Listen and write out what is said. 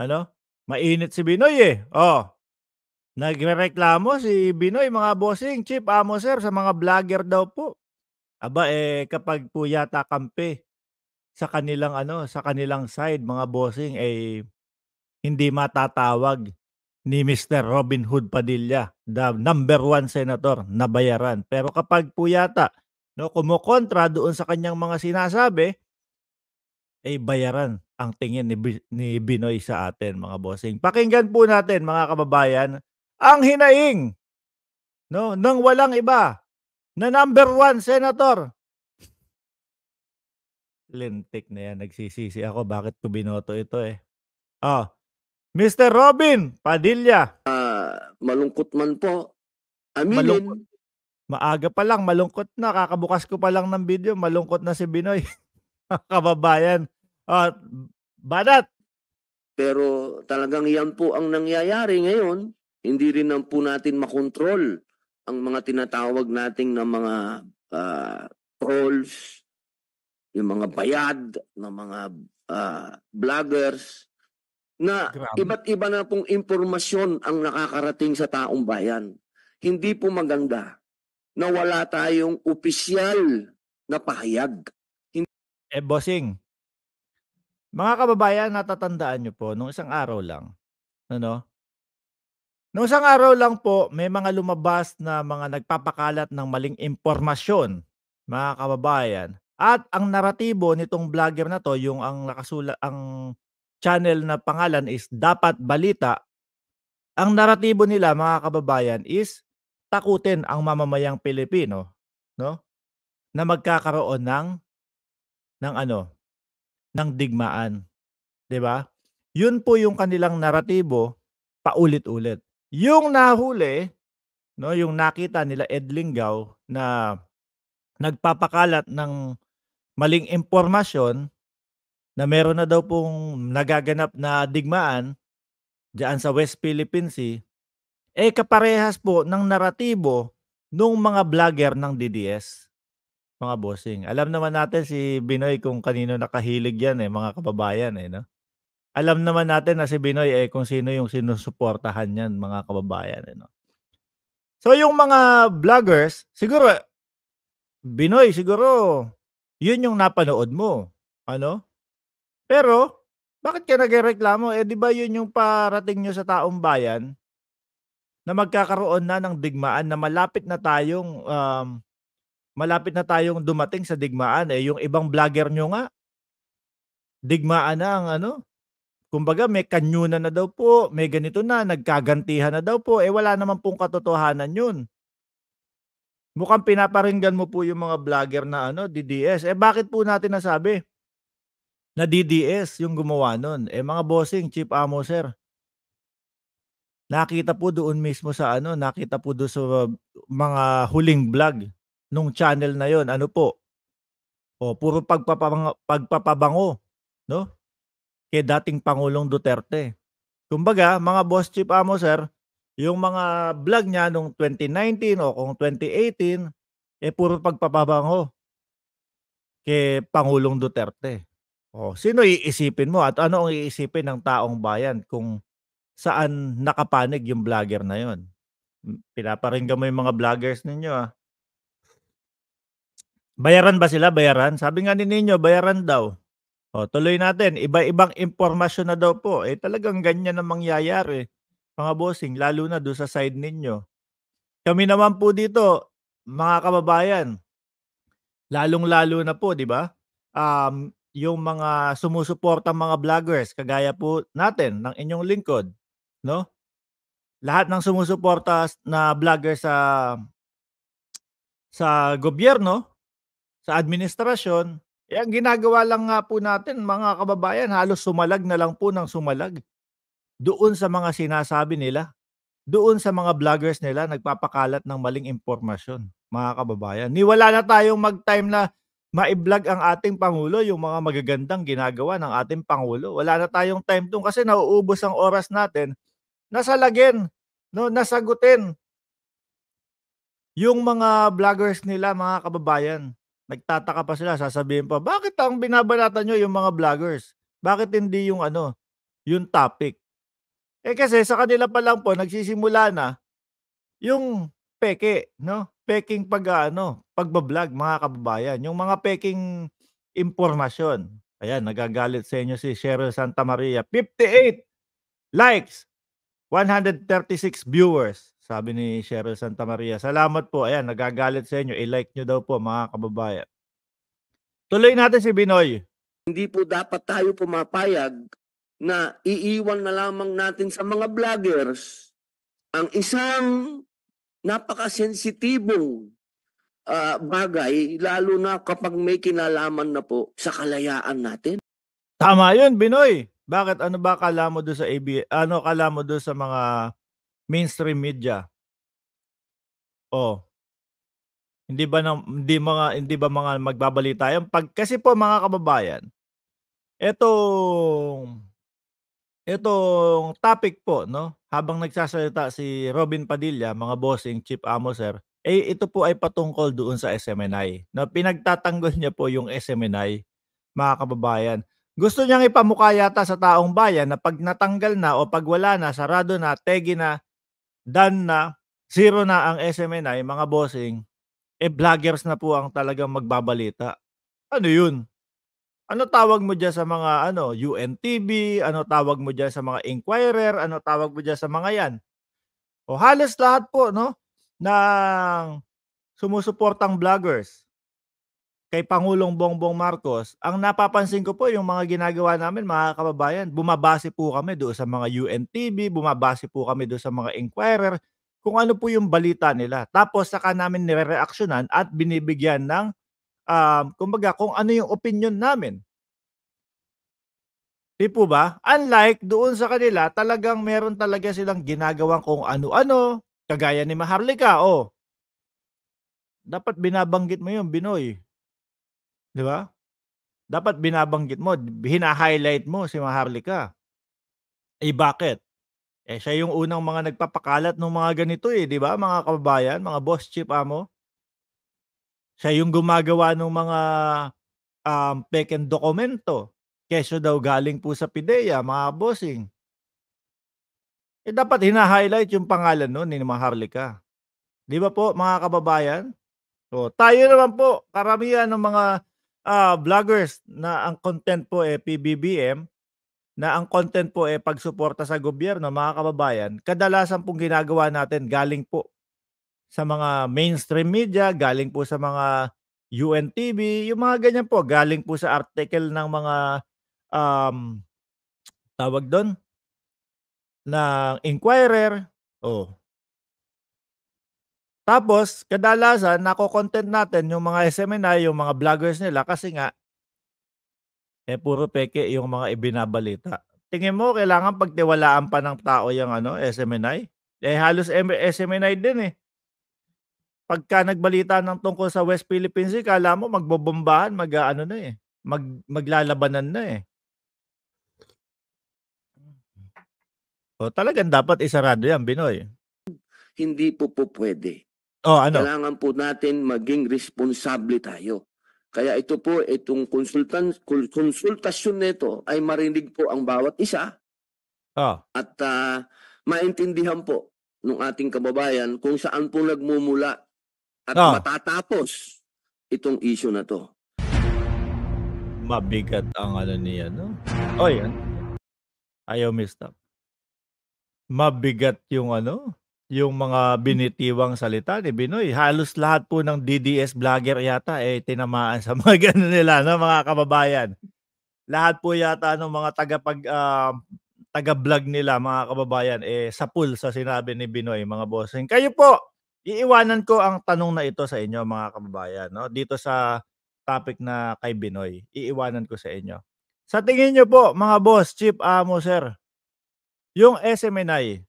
Ano, mainit si Binoy, eh. Oh, nagrereklamo si Binoy, mga bossing, "Chief, amo sir, sa mga vlogger daw po." Aba, eh, kapag po yata kampi sa kanilang ano, sa kanilang side, mga bossing, eh, hindi matatawag ni Mr. Robin Hood Padilla, the #1 senator na bayaran. Pero kapag po yata 'no, kumokontra doon sa kanyang mga sinasabi, eh, bayaran ang tingin ni Binoy sa atin, mga bossing. Pakinggan po natin, mga kababayan, ang hinaing 'no, ng walang iba na #1 senator. Lintik na 'yan, nagsisisi ako bakit ko binoto ito, eh. Oh, Mr. Robin Padilla. Malungkot man po Malungkot, aminin. maaga pa lang malungkot na, kakabukas ko pa lang ng video malungkot na si Binoy, mga kababayan. At banat. Pero talagang yan po ang nangyayari ngayon. Hindi rin naman po natin makontrol ang mga tinatawag nating na mga trolls, yung mga bayad na mga vloggers na Grabe. iba't iba na pong impormasyon ang nakakarating sa taong bayan. Hindi po maganda na wala tayong opisyal na pahayag. Eh, bossing, mga kababayan, natatandaan niyo po nung isang araw lang, ano, nung isang araw lang po may mga lumabas na mga nagpapakalat ng maling impormasyon, mga kababayan. At ang naratibo nitong vlogger na 'to, yung ang channel na pangalan is Dapat Balita. Ang naratibo nila, mga kababayan, is takutin ang mamamayang Pilipino 'no, na magkakaroon ng ano, ng digmaan, 'di ba? 'Yun po yung kanilang naratibo paulit-ulit. Yung nahuli 'no, yung nakita nila Ed Linggaw na nagpapakalat ng maling impormasyon na meron na daw pong nagaganap na digmaan diyaan sa West Philippine Sea, eh, kaparehas po ng naratibo nung mga vlogger ng DDS, mga bossing. Alam naman natin si Binoy kung kanino nakahilig 'yan, eh, mga kababayan, eh, 'no? Alam naman natin na si Binoy, eh, kung sino yung sinusuportahan niyan, mga kababayan, eh, 'no? So yung mga vloggers, siguro Binoy, siguro yun yung napanood mo, ano? Pero bakit ka nagrereklamo, eh, 'di ba yun yung parating niyo sa taong bayan na magkakaroon na ng digmaan, na malapit na tayong dumating sa digmaan, eh, yung ibang vlogger niyo nga digmaan na ang ano, kumbaga may kanyunan na daw po, may ganito na, nagkagantihan na daw po, eh, wala naman pong katotohanan yun. Mukhang pinaparinggan mo po yung mga vlogger na ano, DDS. Eh, bakit po natin nasabi na DDS yung gumawa nun? Eh, mga bossing, chief amo sir, nakita po doon mismo sa ano, nakita po dun sa mga huling vlog nung channel na yon, ano po, o puro pagpapabango 'no, kay dating Pangulong Duterte. Kumbaga, mga boss, chief amo sir, yung mga vlog niya nung 2019 o kung 2018, eh, puro pagpapabango kay Pangulong Duterte. Oh, sino iisipin mo at ano ang iisipin ng taong bayan kung saan nakapanig yung vlogger na yun? Pinaparinggan mo yung mga vloggers ninyo, ah. Bayaran ba sila, bayaran? Sabi nga ni ninyo bayaran daw. Oh, tuloy natin, iba-ibang impormasyon na daw po, eh, talagang ganyan ang mangyayari, mga bossing, lalo na dun sa side ninyo. Kami naman po dito, mga kababayan, lalong-lalo na po, 'di ba, yung mga sumusuportang mga vloggers kagaya po natin, ng inyong lingkod, 'no? Lahat ng sumusuporta na vlogger sa gobyerno, sa administrasyon, eh, ang ginagawa lang nga po natin, mga kababayan, halos sumalag na lang po ng sumalag doon sa mga sinasabi nila, doon sa mga vloggers nila nagpapakalat ng maling impormasyon, mga kababayan. Ni wala na tayong mag-time na mai-vlog ang ating pangulo, yung mga magagandang ginagawa ng ating pangulo. Wala na tayong time dun kasi nauubos ang oras natin na salagin 'no, na sagutin yung mga vloggers nila, mga kababayan. Nagtataka pa sila, sasabihin pa, "Bakit ang binabanatan niyo yung mga vloggers? Bakit hindi yung ano?" yung topic. Eh, kasi sa kanila pa lang po nagsisimula na yung peke 'no, pekeng pag-aano, pagba-vlog mga kababayan, yung mga pekeng impormasyon. Ayan, nagagalit sa inyo si Cheryl Santamaria, 58 likes, 136 viewers, sabi ni Cheryl Santamaria. Salamat po, ayan nagagalit sa inyo, i-like niyo daw po mga kababayan. Tuloy natin si Binoy. Hindi po dapat tayo pumapayag na iiwan na lamang natin sa mga vloggers ang isang napakasensitibong bagay, lalo na kapag may kinalaman na po sa kalayaan natin. Tama yun, Binoy. Bakit ano ba akala mo dun sa ano akala mo dun sa mga mainstream media? Oh, hindi ba mga magbabalita yan? Kasi po mga kababayan, etong itong topic po 'no, habang nagsasalita si Robin Padilla, mga bossing, Chief Amo Sir, eh, ito po ay patungkol doon sa SMNI na pinagtatanggol niya po yung SMNI, mga kababayan. Gusto niyang ipamukha yata sa taong bayan na 'pag natanggal na o 'pag wala na, sarado na, tegi na, done na, zero na ang SMNI, mga bossing, eh, vloggers na po ang talagang magbabalita. Ano yun? Ano tawag mo diyan sa mga ano, UNTV, ano tawag mo diyan sa mga Inquirer, ano tawag mo diyan sa mga 'yan? O halos lahat po 'no, ng sumusuportang vloggers kay Pangulong Bongbong Marcos, ang napapansin ko po yung mga ginagawa namin mga kababayan, bumabase po kami doon sa mga UNTV, bumabase po kami doon sa mga Inquirer, kung ano po yung balita nila. Tapos saka namin nirereaksyonan at binibigyan ng, kumbaga kung ano yung opinyon namin. 'Di po ba? Unlike doon sa kanila, talagang meron talaga silang ginagawang kung ano-ano, kagaya ni Maharlika, oh, dapat binabanggit mo 'yun, Binoy, 'di ba? Dapat binabanggit mo, hina-highlight mo si Maharlika. Eh, bakit? Eh, siya yung unang mga nagpapakalat nung mga ganito, eh, 'di ba, mga kababayan, mga boss, chief, amo? Siya yung gumagawa nung mga, pekeng dokumento, kesyo daw galing po sa PIDEA, mga bossing. Eh, dapat hina-highlight yung pangalan nun ni Maharlika. 'Di ba po mga kababayan? Oh, tayo naman po karamihan ng mga, vloggers na ang content po, eh, PBBM, na ang content po, eh, pagsuporta sa gobyerno mga kababayan, kadalasan pong ginagawa natin galing po sa mga mainstream media, galing po sa mga UNTV, yung mga ganyan po, galing po sa article ng mga, um, tawag dun, ng Inquirer, oh. Tapos kadalasan nako-content natin yung mga SMNI, yung mga vloggers nila kasi nga, eh, puro peke yung mga ibinabalita. Tingin mo kailangan pagtiwalaan pa ng tao yung ano, SMNI? Eh, halos SMNI din, eh. Pagka nagbalita ng tungkol sa West Philippine Sea akala mo magbobombahan, mag-aano na, eh, maglalabanan na, eh. Oh, talagang dapat isarado yan, Binoy. Hindi po pwede. Oh, ano? Kailangan po natin maging responsable tayo. Kaya ito po, itong konsultasyon nito ay marinig po ang bawat isa Oh, at maintindihan po ng ating kababayan kung saan po nagmumula at oh, matatapos itong issue na to. mabigat ang ano niya 'no? Oy, ano? Ayaw stop. Mabigat yung ano, yung mga binitiwang salita ni Binoy. Halos lahat po ng DDS vlogger yata, eh, tinamaan sa mga gano'n nila 'no, mga kababayan. Lahat po yata nung mga taga-vlog nila mga kababayan, eh, sapul sa sinabi ni Binoy, mga bossing. Kayo po, iiwanan ko ang tanong na ito sa inyo mga kababayan 'no, dito sa topic na kay Binoy, iiwanan ko sa inyo. Sa tingin niyo po mga boss, chief, amo, sir, yung SMNI